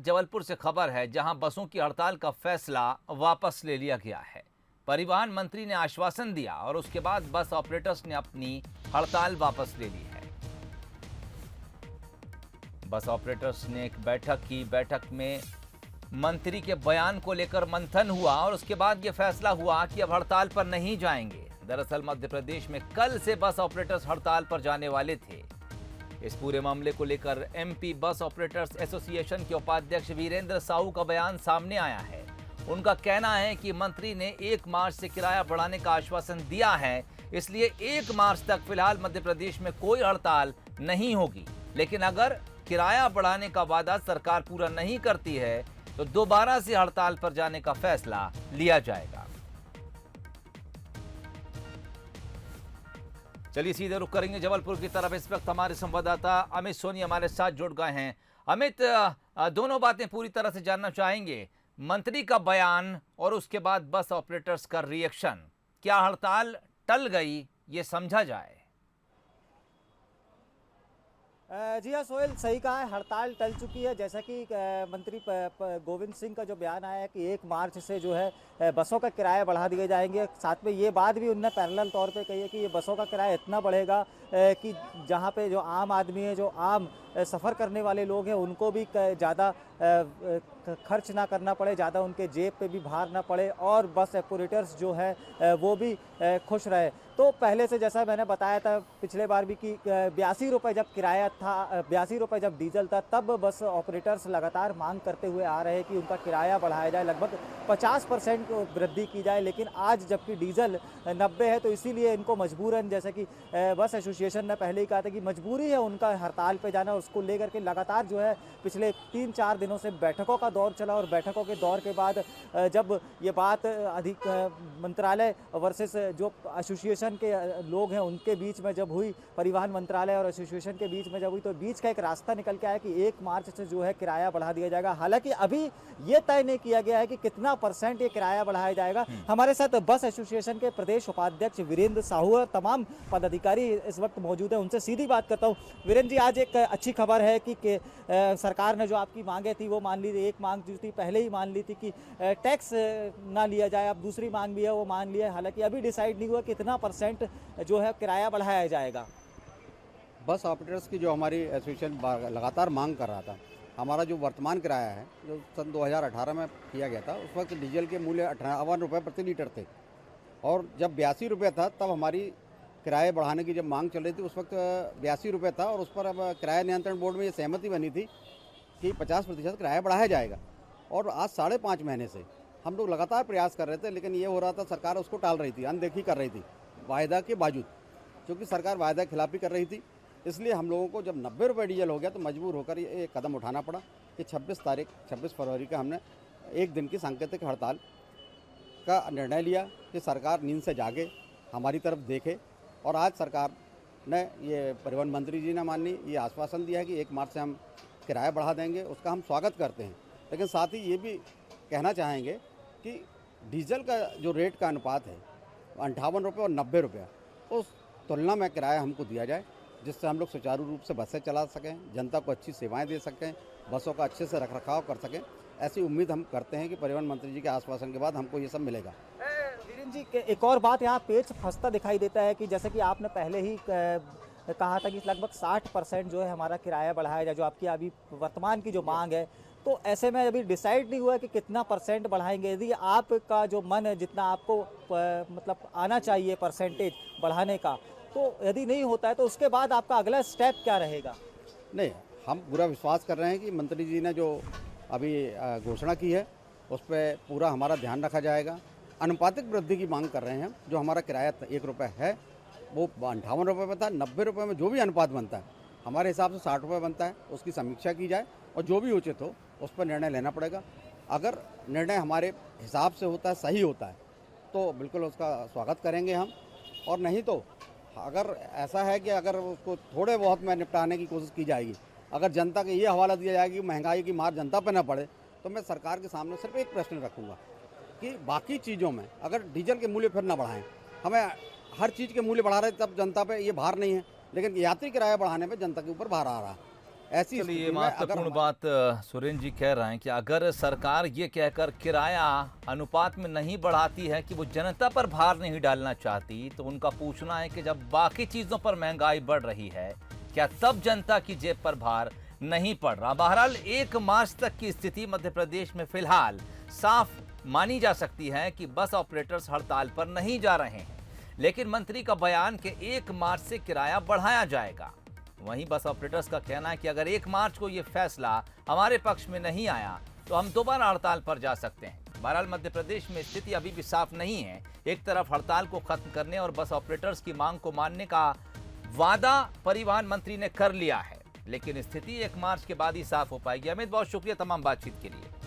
जबलपुर से खबर है, जहां बसों की हड़ताल का फैसला वापस ले लिया गया है। परिवहन मंत्री ने आश्वासन दिया और उसके बाद बस ऑपरेटर्स ने अपनी हड़ताल वापस ले ली है। बस ऑपरेटर्स ने एक बैठक की। बैठक में मंत्री के बयान को लेकर मंथन हुआ और उसके बाद यह फैसला हुआ कि अब हड़ताल पर नहीं जाएंगे। दरअसल मध्य प्रदेश में कल से बस ऑपरेटर्स हड़ताल पर जाने वाले थे। इस पूरे मामले को लेकर एमपी बस ऑपरेटर्स एसोसिएशन के उपाध्यक्ष वीरेंद्र साहू का बयान सामने आया है। उनका कहना है कि मंत्री ने 1 मार्च से किराया बढ़ाने का आश्वासन दिया है, इसलिए 1 मार्च तक फिलहाल मध्य प्रदेश में कोई हड़ताल नहीं होगी। लेकिन अगर किराया बढ़ाने का वादा सरकार पूरा नहीं करती है तो दोबारा से हड़ताल पर जाने का फैसला लिया जाएगा। चलिए सीधे रुख करेंगे जबलपुर की तरफ। इस वक्त हमारे संवाददाता अमित सोनी हमारे साथ जुड़ गए हैं। अमित, दोनों बातें पूरी तरह से जानना चाहेंगे, मंत्री का बयान और उसके बाद बस ऑपरेटर्स का रिएक्शन। क्या हड़ताल टल गई, ये समझा जाए? जी हाँ सोहेल, सही कहा है, हड़ताल टल चुकी है। जैसा कि मंत्री गोविंद सिंह का जो बयान आया है कि 1 मार्च से जो है बसों का किराया बढ़ा दिए जाएंगे। साथ में ये बात भी उनने पैरेलल तौर पे कही है कि ये बसों का किराया इतना बढ़ेगा कि जहाँ पे जो आम आदमी है, जो आम सफ़र करने वाले लोग हैं, उनको भी ज़्यादा खर्च ना करना पड़े, ज़्यादा उनके जेब पे भी भार ना पड़े और बस ऑपरेटर्स जो है वो भी खुश रहे। तो पहले से जैसा मैंने बताया था पिछले बार भी कि 82 रुपये जब किराया था, 82 रुपये जब डीजल था, तब बस ऑपरेटर्स लगातार मांग करते हुए आ रहे हैं कि उनका किराया बढ़ाया जाए, लगभग 50% वृद्धि की जाए। लेकिन आज जबकि डीजल 90 है तो इसीलिए इनको मजबूरन, जैसे कि बस एसोसिएशन ने पहले ही कहा था कि मजबूरी है उनका हड़ताल पे जाना। उसको लेकर के लगातार जो है पिछले 3-4 दिनों से बैठकों का दौर चला और बैठकों के दौर के बाद जब ये बात अधिक मंत्रालय वर्सेस जो एसोसिएशन के लोग हैं उनके बीच में जब हुई, परिवहन मंत्रालय और एसोसिएशन के बीच में जब हुई, तो बीच का एक रास्ता निकल के आया कि 1 मार्च से जो है किराया बढ़ा दिया जाएगा। हालांकि अभी ये तय नहीं किया गया है कि कितना % ये किराया बढ़ाया जाएगा। हमारे साथ बस एसोसिएशन के प्रदेश उपाध्यक्ष वीरेंद्र साहू और तमाम पदाधिकारी इस वक्त मौजूद है, उनसे सीधी बात करता हूँ। वीरेंद्र जी, आज एक अच्छी खबर है कि सरकार ने जो आपकी मांगे थी वो मान ली थी। एक मांग जो थी पहले ही मान ली थी कि टैक्स ना लिया जाए, अब दूसरी मांग भी है वो मान लिया है। हालांकि अभी डिसाइड नहीं हुआ कितना % जो है किराया बढ़ाया जाएगा। बस ऑपरेटर्स की जो हमारी एसोसिएशन लगातार मांग कर रहा था, हमारा जो वर्तमान किराया है जो सन 2018 में किया गया था, उस वक्त डीजल के मूल्य 58 रुपये प्रति लीटर थे और जब 82 रुपये था तब हमारी किराए बढ़ाने की जब मांग चल रही थी, उस वक्त 82 रुपये था और उस पर अब किराया नियंत्रण बोर्ड में ये सहमति बनी थी कि 50% किराया बढ़ाया जाएगा। और आज 5.5 महीने से हम लोग लगातार प्रयास कर रहे थे, लेकिन ये हो रहा था सरकार उसको टाल रही थी, अनदेखी कर रही थी वायदा के बावजूद, क्योंकि सरकार वायदा खिलाफी कर रही थी। इसलिए हम लोगों को जब 90 रुपये डीजल हो गया तो मजबूर होकर ये कदम उठाना पड़ा कि 26 फरवरी का हमने 1 दिन की सांकेतिक हड़ताल का निर्णय लिया कि सरकार नींद से जागे, हमारी तरफ देखे। और आज सरकार ने, ये परिवहन मंत्री जी ने माननीय ये आश्वासन दिया है कि 1 मार्च से हम किराया बढ़ा देंगे, उसका हम स्वागत करते हैं। लेकिन साथ ही ये भी कहना चाहेंगे कि डीजल का जो रेट का अनुपात है 58 रुपये और 90 रुपये, उस तुलना में किराया हमको दिया जाए, जिससे हम लोग सुचारू रूप से बसें चला सकें, जनता को अच्छी सेवाएं दे सकें, बसों का अच्छे से रखरखाव कर सकें। ऐसी उम्मीद हम करते हैं कि परिवहन मंत्री जी के आश्वासन के बाद हमको ये सब मिलेगा। वीरेंद्र जी, एक और बात यहाँ पेच फंसता दिखाई देता है कि जैसे कि आपने पहले ही कहा था कि लगभग 60% जो है हमारा किराया बढ़ाया जाए, जो आपकी अभी वर्तमान की जो मांग है, तो ऐसे में अभी डिसाइड नहीं हुआ कि कितना % बढ़ाएंगे। यदि आपका जो मन है, जितना आपको मतलब आना चाहिए % बढ़ाने का, तो यदि नहीं होता है तो उसके बाद आपका अगला स्टेप क्या रहेगा? नहीं, हम पूरा विश्वास कर रहे हैं कि मंत्री जी ने जो अभी घोषणा की है उस पर पूरा हमारा ध्यान रखा जाएगा। अनुपातिक वृद्धि की मांग कर रहे हैं हम। जो हमारा किराया 1 रुपये है वो 58 रुपये में था, 90 रुपये में जो भी अनुपात बनता है हमारे हिसाब से 60 रुपये बनता है, उसकी समीक्षा की जाए और जो भी उचित हो उस पर निर्णय लेना पड़ेगा। अगर निर्णय हमारे हिसाब से होता है, सही होता है, तो बिल्कुल उसका स्वागत करेंगे हम। और नहीं तो अगर ऐसा है कि अगर उसको थोड़े बहुत में निपटाने की कोशिश की जाएगी, अगर जनता के ये हवाला दिया जाएगा कि महंगाई की मार जनता पर न पड़े, तो मैं सरकार के सामने सिर्फ एक प्रश्न रखूँगा कि बाकी चीज़ों में अगर डीजल के मूल्य फिर ना बढ़ाएं, हमें हर चीज़ के मूल्य बढ़ा रहे तब जनता पे ये भार नहीं है, लेकिन यात्री किराया बढ़ाने पे जनता के ऊपर भार आ रहा है। ऐसी चलिए, स्थिति ये में अगर महत्वपूर्ण हम- बात सुरेंद्र जी कह रहे हैं कि अगर सरकार ये कहकर किराया अनुपात में नहीं बढ़ाती है कि वो जनता पर भार नहीं डालना चाहती, तो उनका पूछना है कि जब बाकी चीजों पर महंगाई बढ़ रही है, क्या तब जनता की जेब पर भार नहीं पड़ रहा? बहरहाल 1 मार्च तक की स्थिति मध्य प्रदेश में फिलहाल साफ मानी जा सकती है कि बस ऑपरेटर्स हड़ताल पर नहीं जा रहे हैं, लेकिन मंत्री का बयान कि 1 मार्च से किराया बढ़ाया जाएगा। वहीं बस ऑपरेटर्स का कहना है कि अगर 1 मार्च को यह फैसला हमारे पक्ष में नहीं आया तो हम दोबारा हड़ताल पर जा सकते हैं। बहरहाल मध्य प्रदेश में स्थिति अभी भी साफ नहीं है। एक तरफ हड़ताल को खत्म करने और बस ऑपरेटर्स की मांग को मानने का वादा परिवहन मंत्री ने कर लिया है, लेकिन स्थिति 1 मार्च के बाद ही साफ हो पाएगी। अमित, बहुत शुक्रिया तमाम बातचीत के लिए।